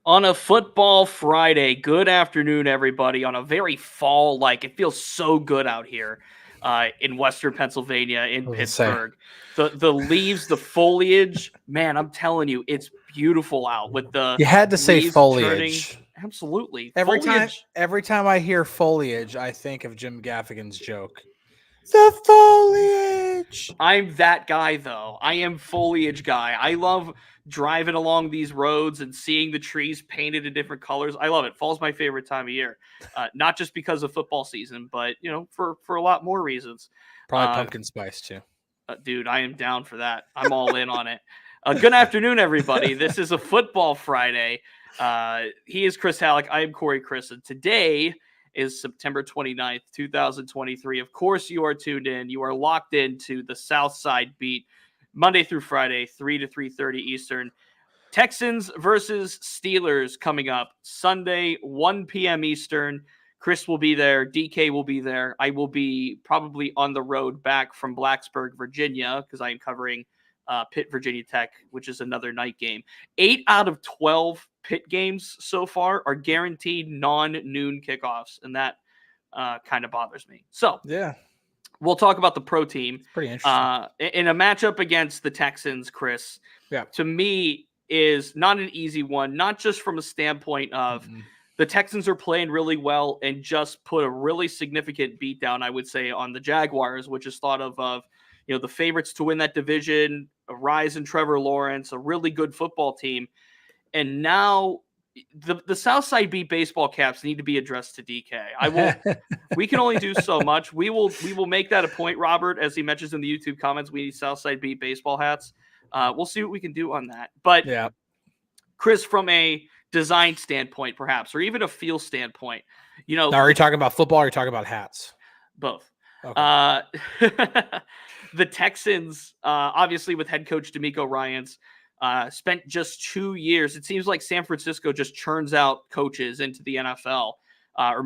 On a football Friday, good afternoon, everybody. On a very fall-like, it feels so good out here in Western Pennsylvania, in I was gonna say. Pittsburgh. The leaves, the foliage, man, I'm telling you, it's beautiful out with the You had to say leaves turning. foliage. Absolutely, Every foliage. time I hear foliage, I think of Jim Gaffigan's joke. The foliage. I'm that guy, though. I am foliage guy. I love driving along these roads and seeing the trees painted in different colors. I love it. Fall's my favorite time of year, not just because of football season, but for a lot more reasons. Probably pumpkin spice too. Dude, I am down for that. I'm all in on it. Good afternoon, everybody. This is a football Friday. He is Chris Halicke. I am Corey Chris, and today is September 29th, 2023. Of course, you are tuned in. You are locked into the South Side Beat, Monday through Friday, 3 to 3:30 Eastern. Texans versus Steelers coming up Sunday, 1 p.m. Eastern. Chris will be there. DK will be there. I will be probably on the road back from Blacksburg, Virginia, because I am covering Pitt, Virginia Tech, which is another night game. 8 out of 12 Pitt games so far are guaranteed non-noon kickoffs, and that kind of bothers me. So Yeah, we'll talk about the pro team. it's pretty interesting. In a matchup against the Texans, Chris, Yeah. to me is not an easy one, not just from a standpoint of the Texans are playing really well and just put a really significant beatdown, I would say, on the Jaguars, which is thought of the favorites to win that division, a rise in Trevor Lawrence, a really good football team. And now the Southside Beat baseball caps need to be addressed to DK. We can only do so much. We will make that a point, Robert, as he mentions in the YouTube comments. We need Southside Beat baseball hats. We'll see what we can do on that. But Yeah. Chris, from a design standpoint, perhaps, or even a feel standpoint, Now, are you talking about football or are you talking about hats? both. Okay. The Texans, obviously with head coach DeMeco Ryans, spent just 2 years. It seems like San Francisco just churns out coaches into the NFL, or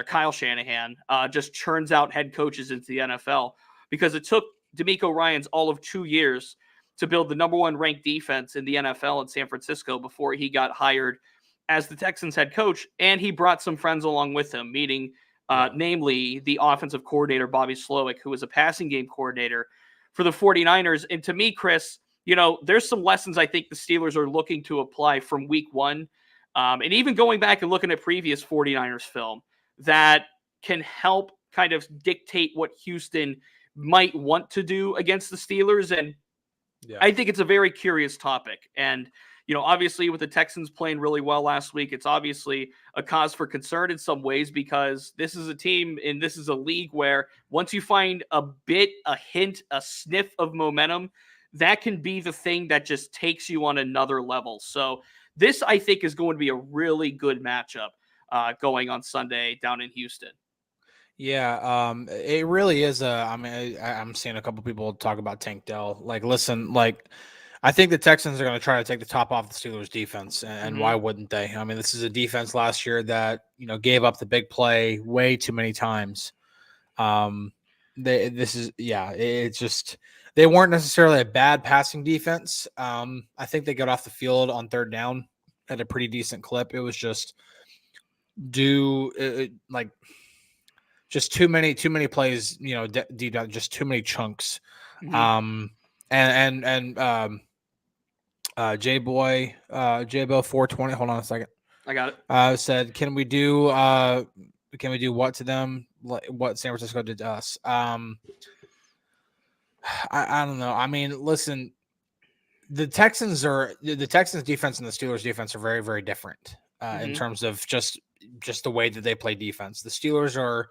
Kyle Shanahan, just churns out head coaches into the NFL because it took DeMeco Ryans all of 2 years to build the number one ranked defense in the NFL in San Francisco before he got hired as the Texans head coach. And he brought some friends along with him, meaning namely the offensive coordinator, Bobby Slowick, who was a passing game coordinator for the 49ers. And to me, Chris, there's some lessons I think the Steelers are looking to apply from week one. And even going back and looking at previous 49ers film that can help kind of dictate what Houston might want to do against the Steelers. And I think it's a very curious topic. And, obviously with the Texans playing really well last week, it's obviously a cause for concern in some ways because this is a team and this is a league where once you find a hint, a sniff of momentum, that can be the thing that just takes you on another level. So this, I think, is going to be a really good matchup going on Sunday down in Houston. Yeah, it really is. I'm seeing a couple people talk about Tank Dell. Listen, I think the Texans are going to try to take the top off the Steelers' defense, and why wouldn't they? I mean, this is a defense last year that gave up the big play way too many times. It's just they weren't necessarily a bad passing defense. I think they got off the field on third down at a pretty decent clip. It was just just too many plays, deep down, just too many chunks. J-Boy 420. Hold on a second. I got it. Said, can we do what to them? What San Francisco did to us? I don't know. I mean, listen, the Texans defense and the Steelers defense are very, very different in terms of just the way that they play defense. The Steelers are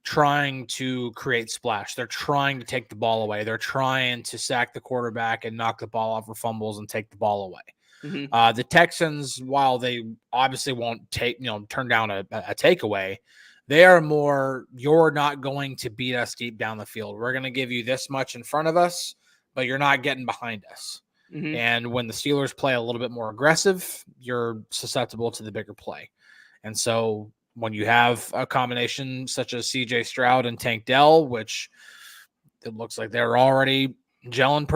trying to create splash. They're trying to take the ball away. They're trying to sack the quarterback and knock the ball off for fumbles and take the ball away. The Texans, while they obviously won't turn down a takeaway, they are more, you're not going to beat us deep down the field. We're going to give you this much in front of us, but you're not getting behind us. And when the Steelers play a little bit more aggressive, you're susceptible to the bigger play. And so when you have a combination such as CJ Stroud and Tank Dell, which it looks like they're already gelling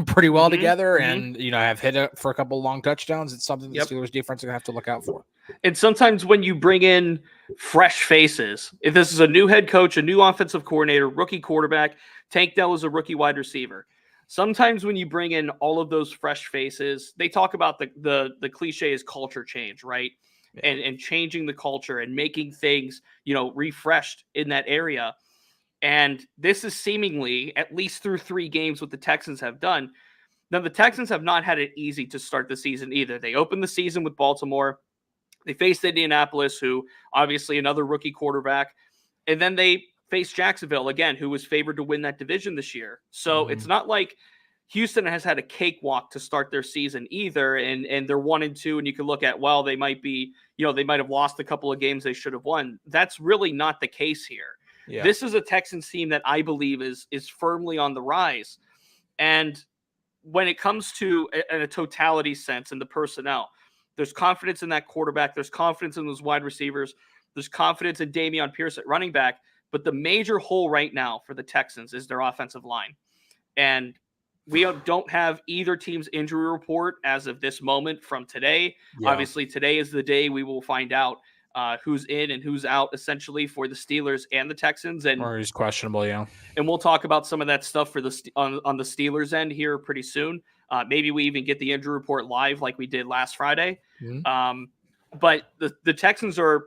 pretty well together, and have hit it for a couple long touchdowns. It's something the Steelers defense is gonna have to look out for. And sometimes when you bring in fresh faces, if this is a new head coach, a new offensive coordinator, rookie quarterback, Tank Dell is a rookie wide receiver. Sometimes when you bring in all of those fresh faces, they talk about the cliche is culture change, right? Yeah. And changing the culture and making things, refreshed in that area. And this is seemingly, at least through 3 games, what the Texans have done. Now, the Texans have not had it easy to start the season either. They opened the season with Baltimore. They faced Indianapolis, who obviously another rookie quarterback. And then they faced Jacksonville, again, who was favored to win that division this year. So it's not like Houston has had a cakewalk to start their season either. And they're 1-2, and you can look at, well, they might be, they might have lost a couple of games they should have won. That's really not the case here. Yeah. This is a Texans team that I believe is firmly on the rise. And when it comes to a totality sense and the personnel, there's confidence in that quarterback. There's confidence in those wide receivers. There's confidence in Dameon Pierce at running back. But the major hole right now for the Texans is their offensive line. And we don't have either team's injury report as of this moment from today. Yeah. Obviously, today is the day we will find out who's in and who's out, essentially, for the Steelers and the Texans. Or he's questionable, yeah. And we'll talk about some of that stuff for on the Steelers end here pretty soon. Maybe we even get the injury report live like we did last Friday. Mm-hmm. But the Texans are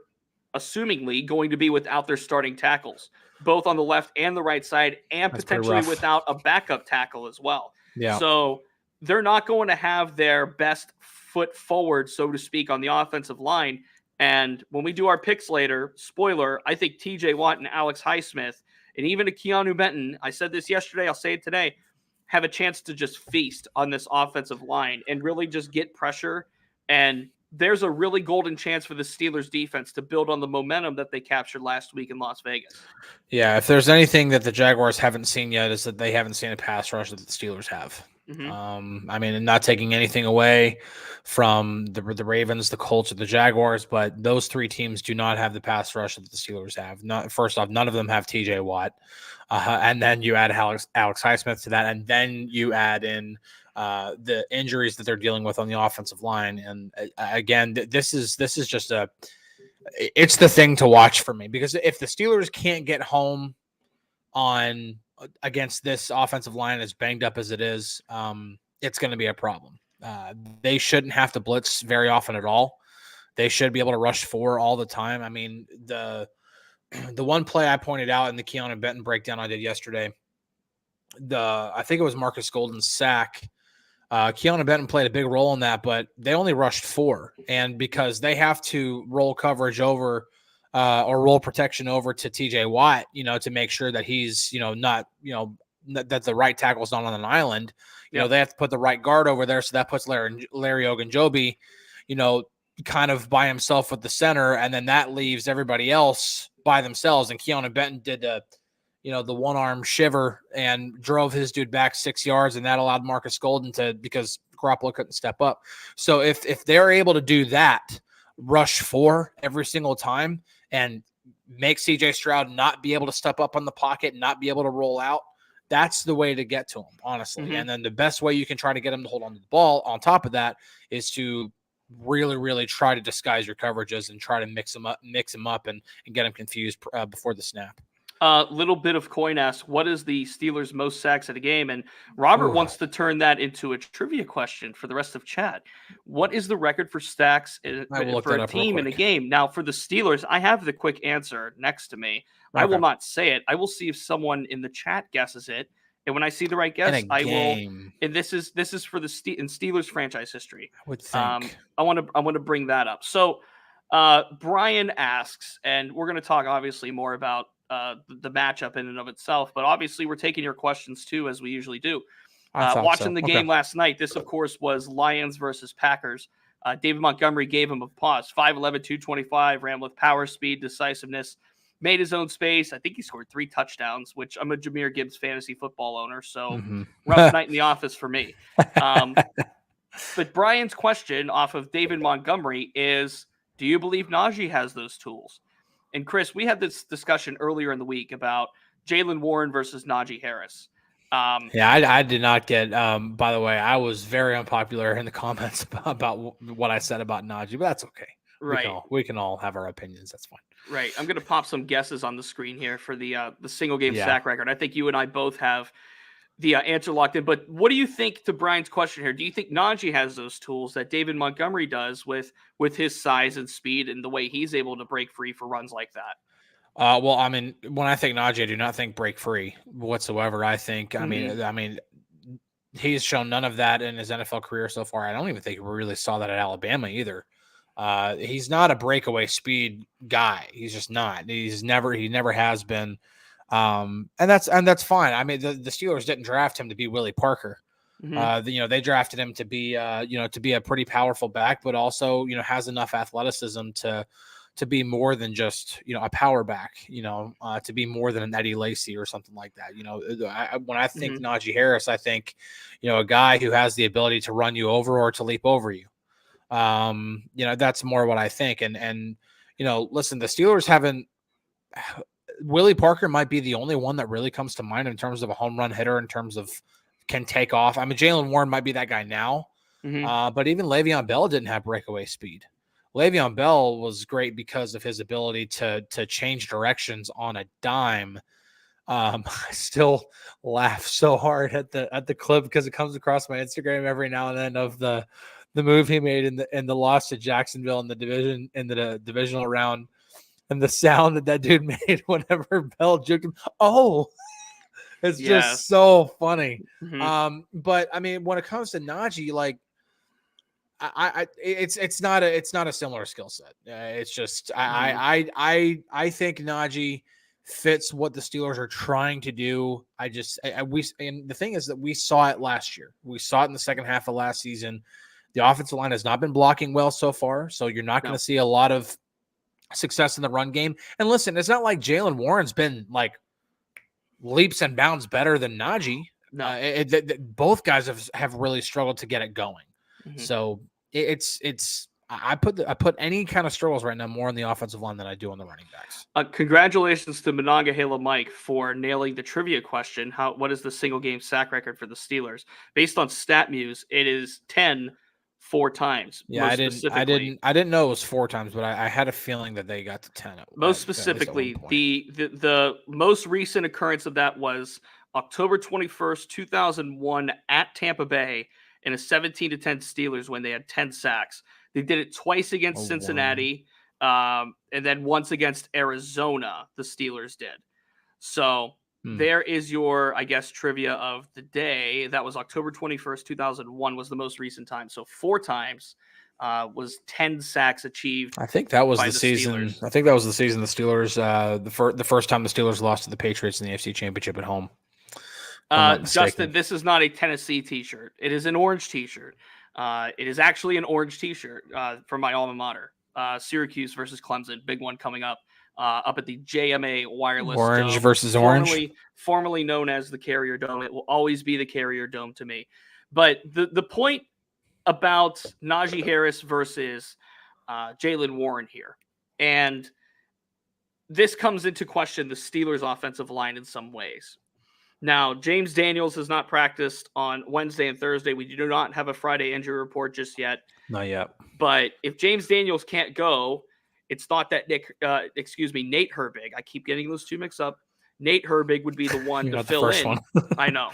assumingly going to be without their starting tackles, both on the left and the right side, and that's potentially without a backup tackle as well. Yeah. So they're not going to have their best foot forward, so to speak, on the offensive line. And when we do our picks later, spoiler, I think TJ Watt and Alex Highsmith, and even a Keanu Benton, I said this yesterday, I'll say it today, have a chance to just feast on this offensive line and really just get pressure. And there's a really golden chance for the Steelers defense to build on the momentum that they captured last week in Las Vegas. Yeah, if there's anything that the Jaguars haven't seen yet, is that they haven't seen a pass rush that the Steelers have. Mm-hmm. And not taking anything away from the Ravens, the Colts, or the Jaguars, but those 3 teams do not have the pass rush that the Steelers have. First off, none of them have TJ Watt. And then you add Alex Highsmith to that, and then you add in the injuries that they're dealing with on the offensive line. And again, this is just it's the thing to watch for me, because if the Steelers can't get home against this offensive line as banged up as it is, it's going to be a problem. They shouldn't have to blitz very often at all. They should be able to rush 4 all the time. I mean, the one play I pointed out in the Keanu Benton breakdown I did yesterday, I think it was Marcus Golden's sack. Keanu Benton played a big role in that, but they only rushed 4. And because they have to roll coverage over or roll protection over to TJ Watt, to make sure that he's, not, that the right tackle is not on an island, they have to put the right guard over there. So that puts Larry Ogunjobi, kind of by himself with the center. And then that leaves everybody else by themselves. And Keanu Benton did the one-arm shiver and drove his dude back 6 yards. And that allowed Marcus Golden because Garoppolo couldn't step up. So if they're able to do that, rush 4 every single time, and make CJ Stroud not be able to step up on the pocket, not be able to roll out, that's the way to get to him, honestly. Mm-hmm. And then the best way you can try to get him to hold on to the ball on top of that is to really, really try to disguise your coverages and try to mix them up and get them confused before the snap. Little bit of coin asks, what is the Steelers' most sacks at a game? And Robert wants to turn that into a trivia question for the rest of chat. What is the record for sacks for a team in a game? Now, for the Steelers, I have the quick answer next to me. Okay. I will not say it. I will see if someone in the chat guesses it. And when I see the right guess, I will. And this is for the in Steelers franchise history. I would think. I want to bring that up. So Brian asks, and we're going to talk obviously more about the matchup in and of itself, but obviously we're taking your questions too, as we usually do. Watching the game last night, this of course was Lions versus Packers. David Montgomery gave him a pause. 5'11", 225, ran with power, speed, decisiveness, made his own space. I think he scored 3 touchdowns, which I'm a Jahmyr Gibbs fantasy football owner, so rough night in the office for me. But Brian's question off of David Montgomery is, do you believe Najee has those tools? And Chris, we had this discussion earlier in the week about Jaylen Warren versus Najee Harris. Yeah, I did not get. By the way, I was very unpopular in the comments about what I said about Najee, but that's okay. Right. We can all have our opinions. That's fine. Right. I'm going to pop some guesses on the screen here for the single game Yeah. sack record. I think you and I both have the answer locked in. But what do you think, to Brian's question here? Do you think Najee has those tools that David Montgomery does with his size and speed and the way he's able to break free for runs like that? Well, I mean, when I think Najee, I do not think break free whatsoever. I think, I mean, he's shown none of that in his NFL career so far. I don't even think we really saw that at Alabama either. He's not a breakaway speed guy. He's just not. He never has been. And that's fine. I mean, the Steelers didn't draft him to be Willie Parker. They drafted him to be to be a pretty powerful back, but also, has enough athleticism to be more than just, a power back, to be more than an Eddie Lacy or something like that. When I think Najee Harris, I think, a guy who has the ability to run you over or to leap over you. That's more what I think. And listen, the Steelers haven't. Willie Parker might be the only one that really comes to mind in terms of a home run hitter, in terms of can take off. I mean, Jaylen Warren might be that guy now, but even Le'Veon Bell didn't have breakaway speed. Le'Veon Bell was great because of his ability to change directions on a dime. I still laugh so hard at the clip because it comes across my Instagram every now and then of the move he made in the loss to Jacksonville in the divisional round, and the sound that dude made whenever Bell juked him. Oh, it's just so funny. But I mean, when it comes to Najee, like, it's not a similar skill set. It's just I think Najee fits what the Steelers are trying to do. And the thing is that we saw it last year. We saw it in the second half of last season. The offensive line has not been blocking well so far, so you're not going to see a lot of success in the run game. And listen, it's not like Jaylen Warren's been like leaps and bounds better than Najee. No, both guys have really struggled to get it going. So I put any kind of struggles right now more on the offensive line than I do on the running backs. Congratulations to Monongahela Mike for nailing the trivia question. What is the single game sack record for the Steelers? Based on StatMuse, it is 10 4 times. Yeah, I didn't know it was 4 times, but I had a feeling that they got to 10. Most specifically, the most recent occurrence of that was October 21st, 2001 at Tampa Bay in a 17-10 Steelers when they had 10 sacks. They did it twice against Cincinnati, and then once against Arizona, the Steelers did. So there is your, I guess, trivia of the day. That was October 21st, 2001 was the most recent time. So 4 times was 10 sacks achieved. I think that was the season. I think that was the season the Steelers, the first time the Steelers lost to the Patriots in the AFC Championship at home. Justin, this is not a Tennessee t-shirt. It is an orange t-shirt. It is actually an orange t-shirt from my alma mater. Syracuse versus Clemson. Big one coming up at the JMA Wireless Orange Dome, versus orange. Formerly known as the Carrier Dome. It will always be the Carrier Dome to me. But the point about Najee Harris versus Jaylen Warren here, and this comes into question the Steelers' offensive line in some ways. Now, James Daniels has not practiced on Wednesday and Thursday. We do not have a Friday injury report just yet. Not yet. But if James Daniels can't go, it's thought that Nate Herbig. I keep getting those two mixed up. Nate Herbig would be the one to fill in. I know.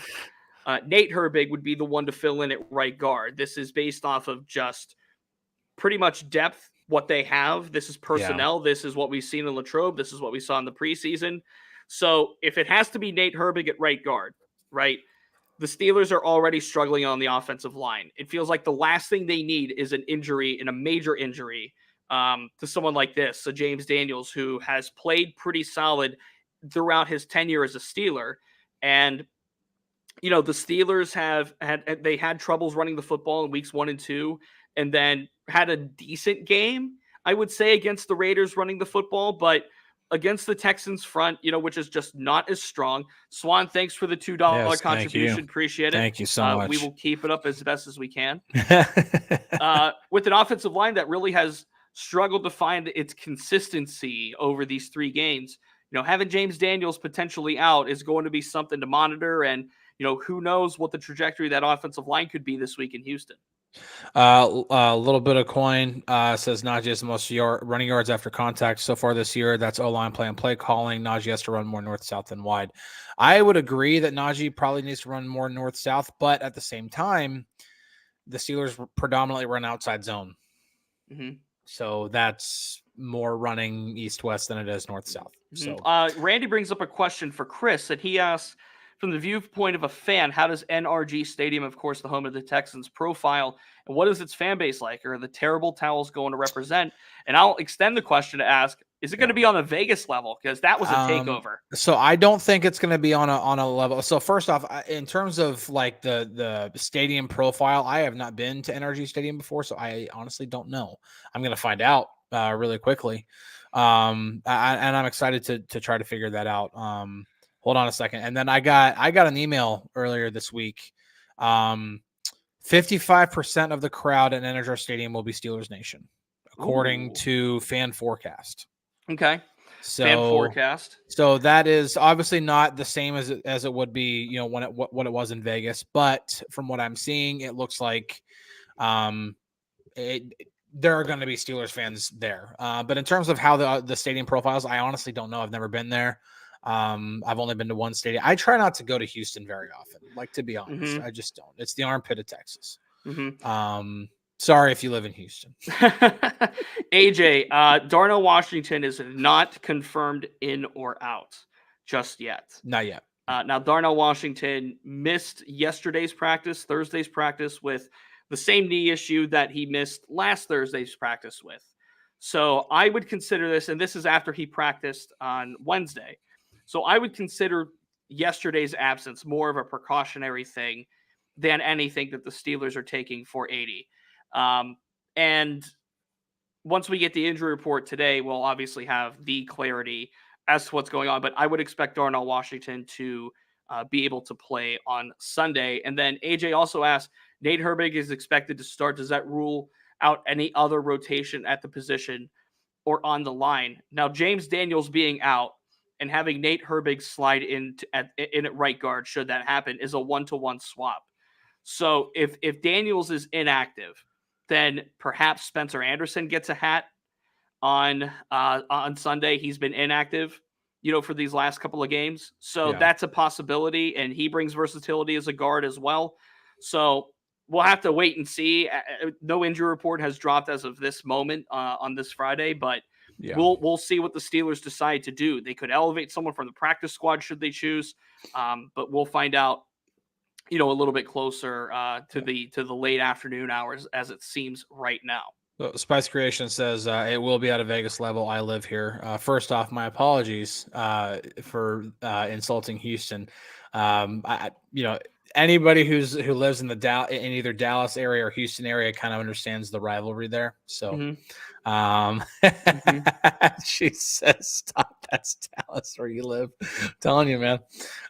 Nate Herbig would be the one to fill in at right guard. This is based off of just pretty much depth, what they have. This is personnel. Yeah. This is what we've seen in Latrobe. This is what we saw in the preseason. So if it has to be Nate Herbig at right guard, right, the Steelers are already struggling on the offensive line. It feels like the last thing they need is an injury, and a major injury to someone like this. So James Daniels, who has played pretty solid throughout his tenure as a Steeler. And, the Steelers had troubles running the football in weeks 1 and 2, and then had a decent game, I would say, against the Raiders running the football, but against the Texans front, which is just not as strong. Swan, thanks for the $2 contribution. Appreciate it. Thank you so much. We will keep it up as best as we can. With an offensive line that really has struggled to find its consistency over these 3 games, having James Daniels potentially out is going to be something to monitor. And who knows what the trajectory of that offensive line could be this week in Houston. A little bit of coin says Najee has the most running yards after contact so far this year. That's O-line play and play calling. Najee has to run more north-south than wide. I would agree that Najee probably needs to run more north-south, but at the same time, the Steelers predominantly run outside zone. Mm-hmm. So that's more running east-west than it is north-south. Mm-hmm. So Randy brings up a question for Chris, and he asks, from the viewpoint of a fan, how does NRG Stadium, of course, the home of the Texans, profile, and what is its fan base like? Are the terrible towels going to represent? And I'll extend the question to ask, is it going to be on the Vegas level? Because that was a takeover. So I don't think it's going to be on a level. So first off, in terms of like the stadium profile, I have not been to NRG Stadium before, so I honestly don't know. I'm going to find out really quickly. And I'm excited to try to figure that out. Hold on a second. And then I got an email earlier this week. 55% of the crowd at NRG Stadium will be Steelers Nation, according to Fan Forecast. Okay. So Fan Forecast. So that is obviously not the same as it would be, when what it was in Vegas. But from what I'm seeing, it looks like there are going to be Steelers fans there. But in terms of how the stadium profiles, I honestly don't know. I've never been there. I've only been to one stadium. I try not to go to Houston very often, to be honest. I just don't. It's the armpit of Texas. Sorry if you live in Houston. AJ, Darnell Washington is not confirmed in or out just yet. Not yet. Now, Darnell Washington missed yesterday's practice, Thursday's practice, with the same knee issue that he missed last Thursday's practice with. So I would consider this, and this is after he practiced on Wednesday. So I would consider yesterday's absence more of a precautionary thing than anything that the Steelers are taking for 80. And once we get the injury report today, we'll obviously have the clarity as to what's going on. But I would expect Darnell Washington to be able to play on Sunday. And then AJ also asked, Nate Herbig is expected to start. Does that rule out any other rotation at the position or on the line? Now, James Daniels being out and having Nate Herbig slide in at right guard, should that happen, is a 1-to-1 swap. So if Daniels is inactive, then perhaps Spencer Anderson gets a hat on Sunday. He's been inactive, for these last couple of games. So that's a possibility, and he brings versatility as a guard as well. So we'll have to wait and see. No injury report has dropped as of this moment on this Friday, but we'll see what the Steelers decide to do. They could elevate someone from the practice squad should they choose, but we'll find out a little bit closer to the late afternoon hours as it seems right now. So Spice Creation says it will be at a Vegas level. I live here. First off, my apologies for insulting Houston. Anybody who lives in in either Dallas area or Houston area kind of understands the rivalry there. So, she says, "Stop. That's Dallas where you live." I'm telling you, man.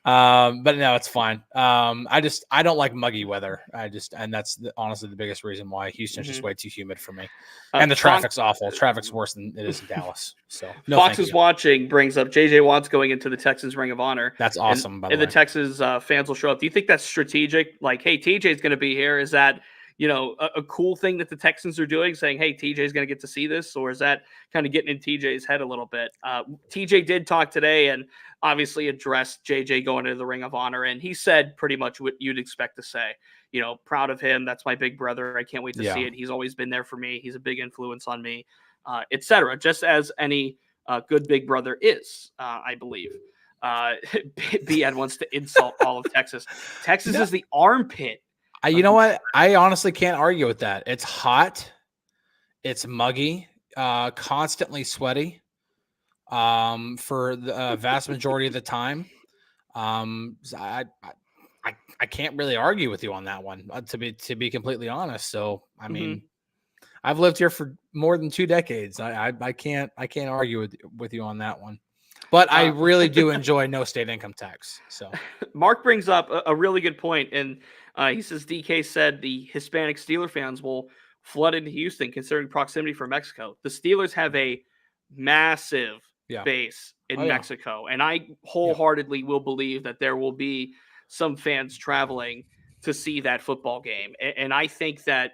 But no, it's fine. I don't like muggy weather. And that's honestly the biggest reason why Houston's just way too humid for me. And the traffic's awful. Traffic's worse than it is in Dallas. So Fox is watching brings up JJ Watt's going into the Texans Ring of Honor. That's awesome. And the Texans fans will show up. Do you think that's strategic? Like, hey, TJ's going to be here. Is that a cool thing that the Texans are doing, saying, hey, TJ's going to get to see this? Or is that kind of getting in TJ's head a little bit? TJ did talk today and obviously addressed JJ going into the Ring of Honor. And he said pretty much what you'd expect to say. Proud of him. That's my big brother. I can't wait to see it. He's always been there for me. He's a big influence on me, etc. Just as any good big brother is, I believe. Biad wants to insult all of Texas. Texas is the armpit. You know what? I honestly can't argue with that. It's hot. It's muggy, constantly sweaty for the vast majority of the time. I can't really argue with you on that one, to be completely honest. So, I mean, I've lived here for more than 2 decades. I can't argue with you on that one. But I really do enjoy no state income tax. So Mark brings up a really good point, and he says DK said the Hispanic Steeler fans will flood into Houston considering proximity from Mexico. The Steelers have a massive base in Mexico, and I wholeheartedly will believe that there will be some fans traveling to see that football game. And I think that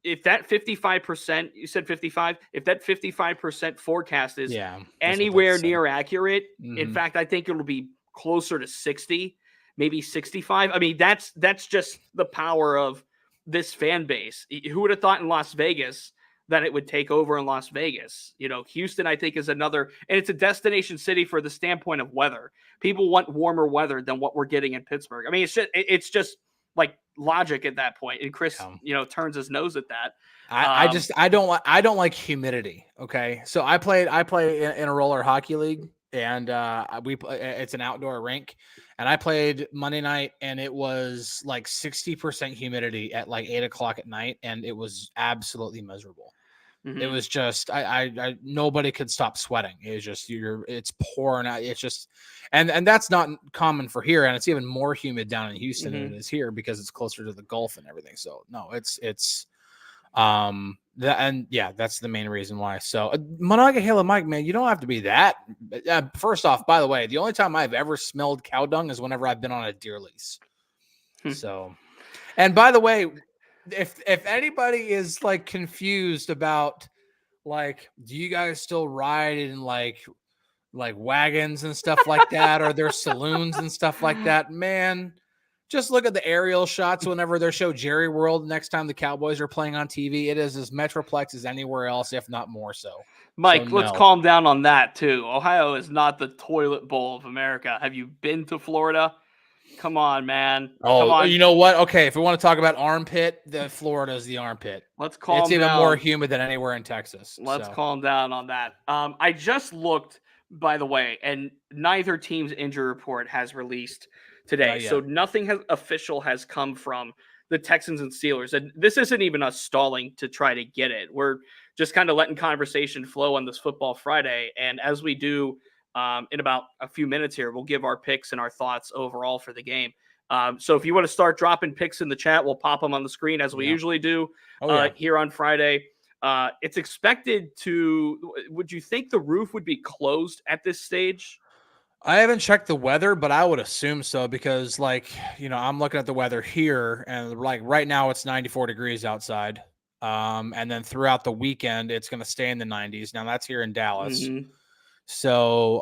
if that 55%, you said 55, if that 55% forecast is anywhere near accurate, in fact, I think it'll be closer to 60, maybe 65. I mean, that's just the power of this fan base. Who would have thought in Las Vegas that it would take over in Las Vegas? You know, Houston, I think, is another, and it's a destination city for the standpoint of weather. People want warmer weather than what we're getting in Pittsburgh. I mean, it's just like logic at that point. And Chris, turns his nose at that. I don't like humidity. Okay. So I play in a roller hockey league, and it's an outdoor rink, and I played Monday night, and it was like 60% humidity at like 8:00 at night. And it was absolutely miserable. It was just, I nobody could stop sweating. It was just, it's pouring out. It's just, and that's not common for here. And it's even more humid down in Houston than it is here because it's closer to the Gulf and everything. So no, that's the main reason why. So Monongahela Mike, man, you don't have to be that. First off, by the way, the only time I've ever smelled cow dung is whenever I've been on a deer lease. So, and by the way, if anybody is like confused about like, do you guys still ride in like wagons and stuff like that, or there's saloons and stuff like that, man, just look at the aerial shots whenever they show Jerry World next time the Cowboys are playing on TV. It is as metroplex as anywhere else, if not more so. Mike, let's calm down on that too. Ohio is not the toilet bowl of America. Have you been to Florida? Come on, man. Come on. You know what? Okay, if we want to talk about armpit, Florida is the armpit. Let's calm down. It's even more humid than anywhere in Texas. Let's calm down on that. I just looked, by the way, and neither team's injury report has released today. So nothing official has come from the Texans and Steelers. And this isn't even us stalling to try to get it. We're just kind of letting conversation flow on this Football Friday. And as we do in about a few minutes here, we'll give our picks and our thoughts overall for the game. So if you want to start dropping picks in the chat, we'll pop them on the screen as we usually do here on Friday. It's expected to, would you think the roof would be closed at this stage? I haven't checked the weather, but I would assume so because, like, I'm looking at the weather here, and like right now it's 94 degrees outside. And then throughout the weekend, it's going to stay in the 90s. Now that's here in Dallas. So,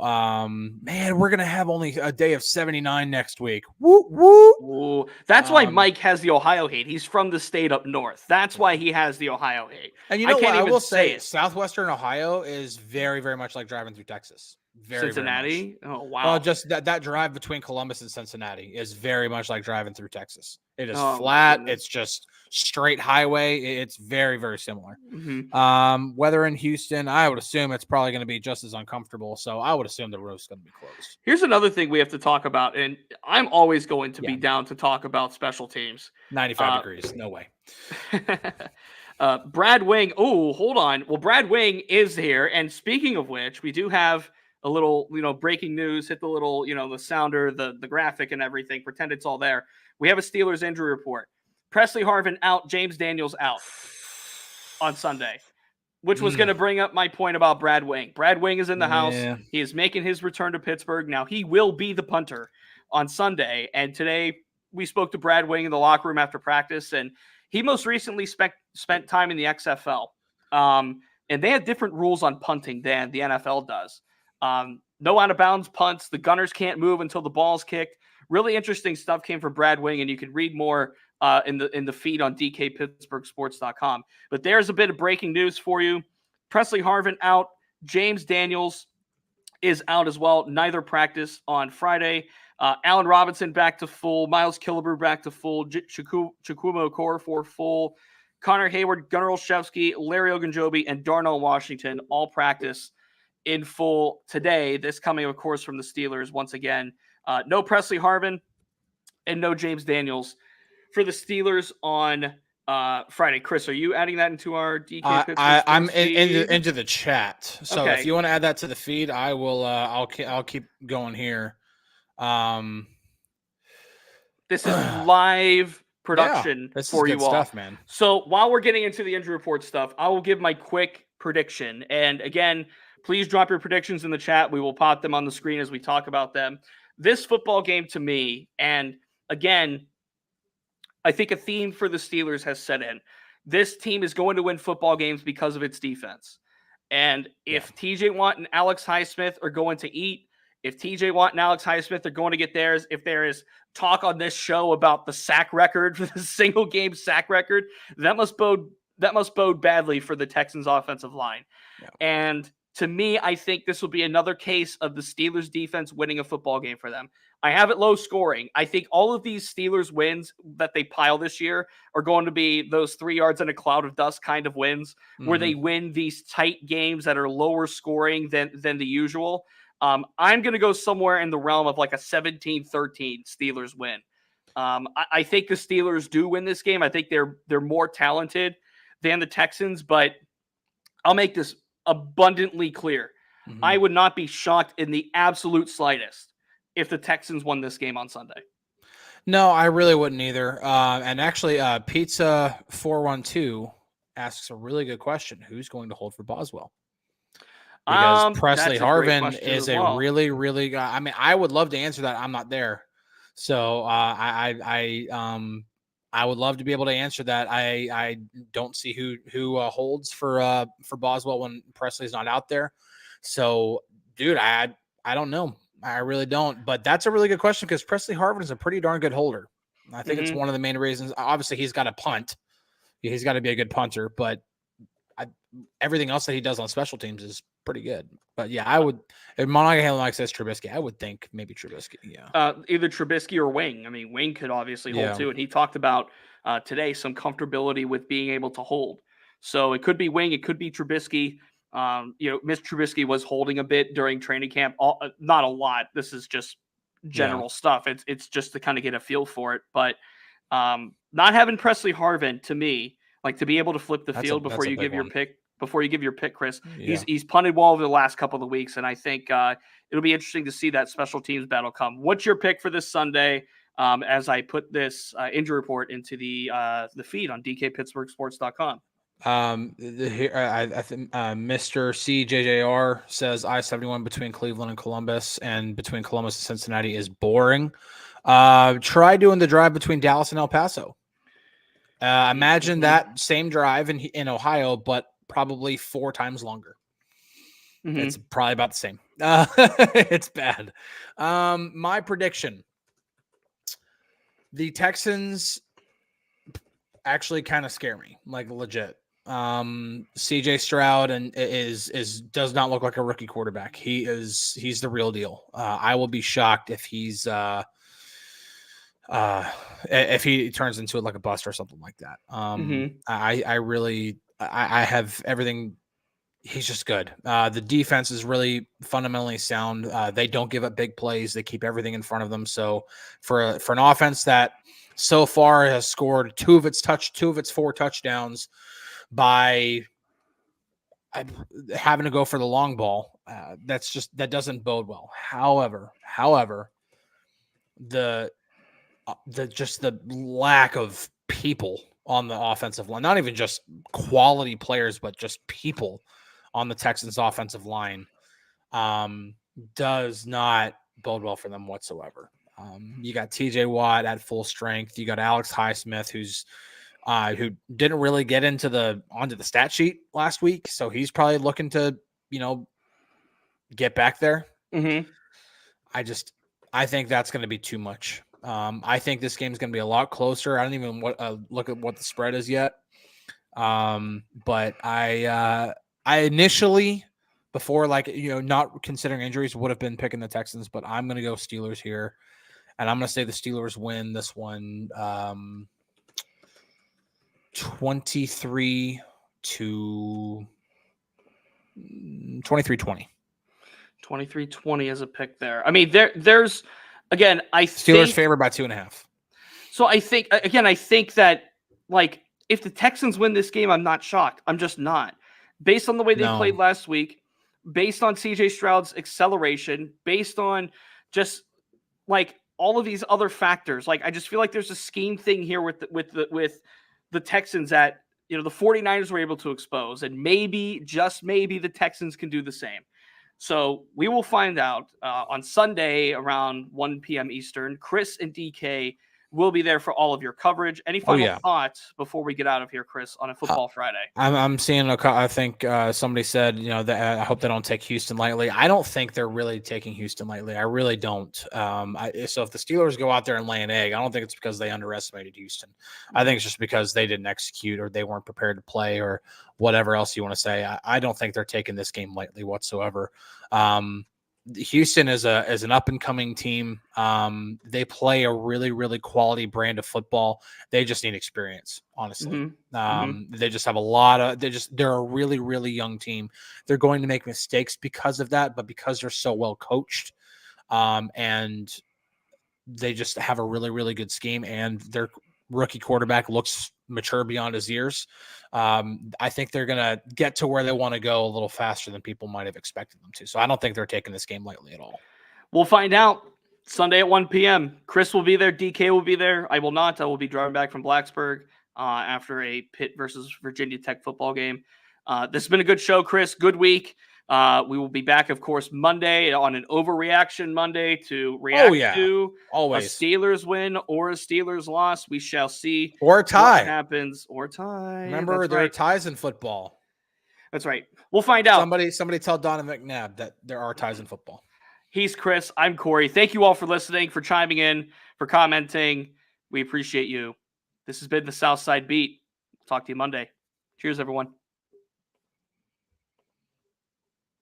man, we're going to have only a day of 79 next week. Woo, woo. Ooh, that's why Mike has the Ohio hate. He's from the state up north. That's why he has the Ohio hate. And you know what? I will say Southwestern Ohio is very, very much like driving through Texas. Cincinnati? Very oh, wow. Well, just that drive between Columbus and Cincinnati is very much like driving through Texas. It is flat. It's just straight highway. It's very, very similar. Weather in Houston, I would assume it's probably going to be just as uncomfortable. So I would assume the roof's going to be closed. Here's another thing we have to talk about, and I'm always going to be down to talk about special teams. 95 degrees. No way. Brad Wing. Oh, hold on. Well, Brad Wing is here. And speaking of which, we do have a little, breaking news. Hit the little, the sounder, the graphic and everything. Pretend it's all there. We have a Steelers injury report. Presley Harvin out. James Daniels out on Sunday, which was going to bring up my point about Brad Wing. Brad Wing is in the house. He is making his return to Pittsburgh. Now he will be the punter on Sunday. And today we spoke to Brad Wing in the locker room after practice, and he most recently spent time in the XFL. And they have different rules on punting than the NFL does. No out of bounds punts. The gunners can't move until the ball's kicked. Really interesting stuff came from Brad Wing, and you can read more in the feed on DKPittsburghSports.com. But there's a bit of breaking news for you. Presley Harvin out. James Daniels is out as well. Neither practice on Friday. Allen Robinson back to full. Miles Killebrew back to full. Chukwuma Okorafor full. Connor Hayward, Gunnar Olszewski, Larry Ogunjobi, and Darnell Washington all practice in full today. This coming, of course, from the Steelers once again. No Presley Harvin and no James Daniels for the Steelers on Friday. Chris, are you adding that into our DK Pittsburgh I'm into the chat. So if you want to add that to the feed, I will. I'll keep going here. This is live production for you all, stuff, man. So while we're getting into the injury report stuff, I will give my quick prediction. And again, please drop your predictions in the chat. We will pop them on the screen as we talk about them. This football game to me, and again, I think a theme for the Steelers has set in. This team is going to win football games because of its defense. And if TJ Watt and Alex Highsmith are going to eat, if TJ Watt and Alex Highsmith are going to get theirs, if there is talk on this show about the sack record, for the single game sack record, that must bode badly for the Texans offensive line. Yeah. And to me, I think this will be another case of the Steelers defense winning a football game for them. I have it low scoring. I think all of these Steelers wins that they pile this year are going to be those 3 yards in a cloud of dust kind of wins, where they win these tight games that are lower scoring than the usual. I'm going to go somewhere in the realm of like a 17-13 Steelers win. I think the Steelers do win this game. I think they're more talented than the Texans, but I'll make this abundantly clear. I would not be shocked in the absolute slightest if the Texans won this game on Sunday. No, I really wouldn't either. And actually, Pizza 412 asks a really good question. Who's going to hold for Boswell? Because Presley Harvin is a really, really good. I mean, I would love to answer that. I'm not there. So I would love to be able to answer that. I don't see who holds for Boswell when Presley's not out there. So, dude, I don't know. I really don't. But that's a really good question because Presley Harvin is a pretty darn good holder. I think it's one of the main reasons. Obviously, he's got to punt. He's got to be a good punter. But everything else that he does on special teams is pretty good. But yeah, I would. If Monaghan says Trubisky, I would think maybe Trubisky. Yeah, either Trubisky or Wing. I mean, Wing could obviously hold too, and he talked about today some comfortability with being able to hold. So it could be Wing, it could be Trubisky. Miss Trubisky was holding a bit during training camp. Not a lot. This is just general stuff. It's just to kind of get a feel for it. But not having Presley Harvin, to me, like to be able to flip the field before you give your pick. Before you give your pick, Chris, he's punted well over the last couple of weeks, and I think it'll be interesting to see that special teams battle come. What's your pick for this Sunday? As I put this injury report into the feed on DKPittsburghSports.com. I think Mr. CJJR says I-71 between Cleveland and Columbus, and between Columbus and Cincinnati is boring. Try doing the drive between Dallas and El Paso. Imagine that same drive in Ohio, but probably 4 times longer. It's probably about the same. It's bad. My prediction: the Texans actually kind of scare me, like legit. CJ Stroud does not look like a rookie quarterback. He's the real deal. I will be shocked if he turns into like a bust or something like that. I have everything. He's just good. The defense is really fundamentally sound. They don't give up big plays. They keep everything in front of them. So for an offense that so far has scored 2 of its 4 touchdowns by having to go for the long ball, that doesn't bode well. However, the lack of people on the offensive line, not even just quality players, but just people on the Texans offensive line, does not bode well for them whatsoever. You got TJ Watt at full strength. You got Alex Highsmith, who didn't really get onto the stat sheet last week. So he's probably looking to, get back there. I think that's going to be too much. I think this game is going to be a lot closer. I don't even look at what the spread is yet. But I initially, before not considering injuries, would have been picking the Texans, but I'm going to go Steelers here, and I'm going to say the Steelers win this one 23-20. 23-20 as a pick there. I mean, there's again, Steelers favored by 2.5. So I think that if the Texans win this game, I'm not shocked. I'm just not. Based on the way they played last week, based on CJ Stroud's acceleration, based on just all of these other factors, I just feel like there's a scheme thing here with the Texans that the 49ers were able to expose, and maybe, just maybe, the Texans can do the same. So we will find out on Sunday around 1 p.m. Eastern. Chris and DK We'll be there for all of your coverage. Any final thoughts before we get out of here, Chris, on a Football Friday? I'm seeing I think somebody said, that I hope they don't take Houston lightly. I don't think they're really taking Houston lightly. I really don't. So if the Steelers go out there and lay an egg, I don't think it's because they underestimated Houston. I think it's just because they didn't execute or they weren't prepared to play or whatever else you want to say. I don't think they're taking this game lightly whatsoever. Houston is an up and coming team. They play a really, really quality brand of football. They just need experience, honestly. They just have they're a really, really young team. They're going to make mistakes because of that, but because they're so well coached, and they just have a really, really good scheme, and their rookie quarterback looks mature beyond his years. I think they're going to get to where they want to go a little faster than people might have expected them to. So I don't think they're taking this game lightly at all. We'll find out Sunday at 1 p.m. Chris will be there. DK will be there. I will not. I will be driving back from Blacksburg after a Pitt versus Virginia Tech football game. This has been a good show, Chris. Good week. We will be back, of course, Monday on an overreaction Monday to react to always a Steelers win or a Steelers loss. We shall see. Or a tie. What happens. Or tie. Remember, there are ties in football. That's right. We'll find out. Somebody tell Donovan McNabb that there are ties in football. He's Chris. I'm Corey. Thank you all for listening, for chiming in, for commenting. We appreciate you. This has been the Southside Beat. Talk to you Monday. Cheers, everyone.